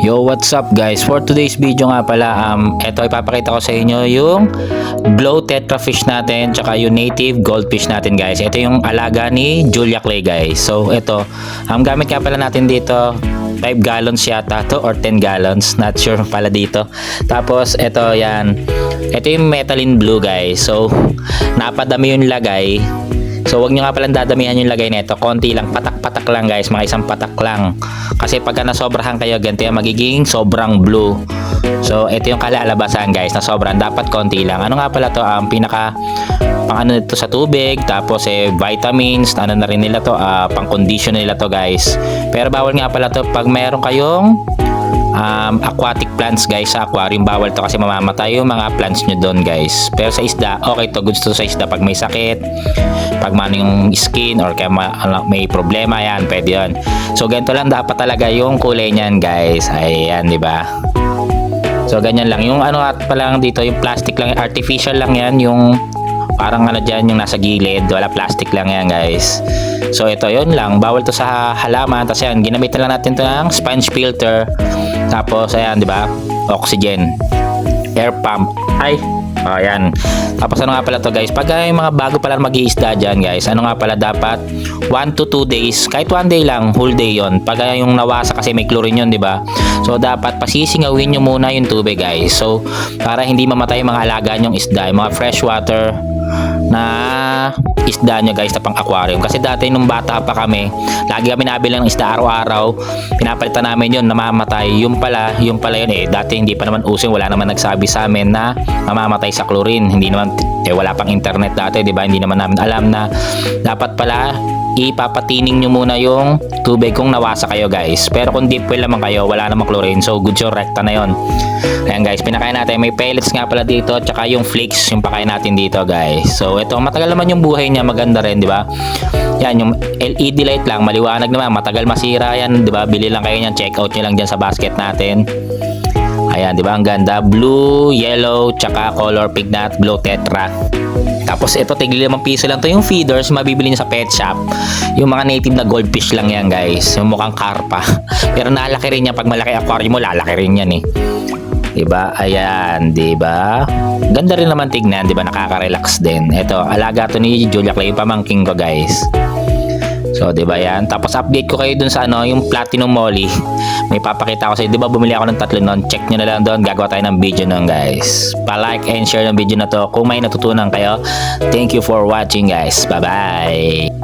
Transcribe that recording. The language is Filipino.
Yo, what's up guys? For today's video nga pala, eto ipapakita ko sa inyo yung glow tetrafish natin tsaka yung native goldfish natin guys. Ito yung alaga ni Julia Clay guys. So ito, gamit nga pala natin dito 5 gallons yata to or 10 gallons, not sure pala dito. Tapos ito yan, ito yung methylene blue guys. So napadami yung lagay. So wag nyo nga palang dadamihan yung lagay nito, konti lang, patak-patak lang guys, mga isang patak lang. Kasi pagka nasobrahan kayo, ganito yung magiging sobrang blue. So ito yung kalalabasan guys, na sobrang, dapat konti lang. Ano nga pala to, pinaka pang ano nito sa tubig, tapos vitamins, ano na rin nila to, pang condition nila to guys. Pero bawal nga pala to pag meron kayong aquatic plants guys sa aquarium, bawal to kasi mamamatay yung mga plants nyo doon guys. Pero sa isda, okay to, goods to sa isda pag may sakit, pag man yung skin or kaya may problema, yan, pwede yun. So ganito lang dapat talaga yung kulay niyan guys. Ayan, di ba? So ganyan lang. Yung ano at pa lang dito, yung plastic lang, artificial lang yan, yung parang ano dyan, yung nasa gilid, wala, plastic lang yan guys. So ito, yun lang, bawal to sa halaman. Tapos yan, ginamit na lang natin to ng sponge filter. Tapos ayan, di ba? Oxygen, air pump. Ay, ayan. Tapos ano nga pala to guys, pag yung mga bago pala mag-iisda dyan guys, ano nga pala, dapat 1 to 2 days, kahit 1 day lang, whole day yon. Pag yung nawasa kasi may chlorine yun, di ba? So dapat pasisingawin nyo muna yung tubig guys. So para hindi mamatay yung mga alaga nyong isda, yung mga freshwater na isda nyo guys na pang aquarium. Kasi dati nung bata pa kami, lagi kami nabili ng isda araw-araw, pinapalitan namin yun, namamatay. Yung pala yun dati hindi pa naman uso, wala naman nagsabi sa amin na mamamatay sa chlorine. Hindi naman, wala pang internet dati, di ba? Hindi naman namin alam na dapat pala ipapatining nyo muna yung tubig kung nawasa kayo guys. Pero kung deep well naman kayo, wala namang chlorine, so good yung rekta na yon. Ayan guys, pinakain natin, may pellets nga pala dito, tsaka yung flakes yung pakain natin dito guys. So ito, matagal naman yung buhay niya, maganda rin, di ba? Yan, yung LED light lang, maliwanag naman, matagal masira yan, di ba? Bili lang kayo niyan, check out nyo lang dyan sa basket natin. Ayan, di ba? Ang ganda, blue, yellow, tsaka color pink na glow tetra. Tapos ito, tigil 5 piso lang to yung feeders, mabibili nyo sa pet shop. Yung mga native na goldfish lang yan guys, yung mukhang karpa. Pero nalaki rin yan, pag malaki aquarium mo, lalaki rin yan eh. Diba? Ayan, diba? Ganda rin naman tignan, diba? Nakaka-relax din. Ito, alaga to ni Julia Clay, yung pamangking ko guys. So, diba yan? Tapos update ko kayo dun sa ano, yung platinum molly. May papakita ko sa inyo. Diba bumili ako ng 3 nun? Check nyo na lang doon. Gagawa tayo ng video nun guys. Pa-like and share ng video na to kung may natutunan kayo. Thank you for watching guys. Bye-bye!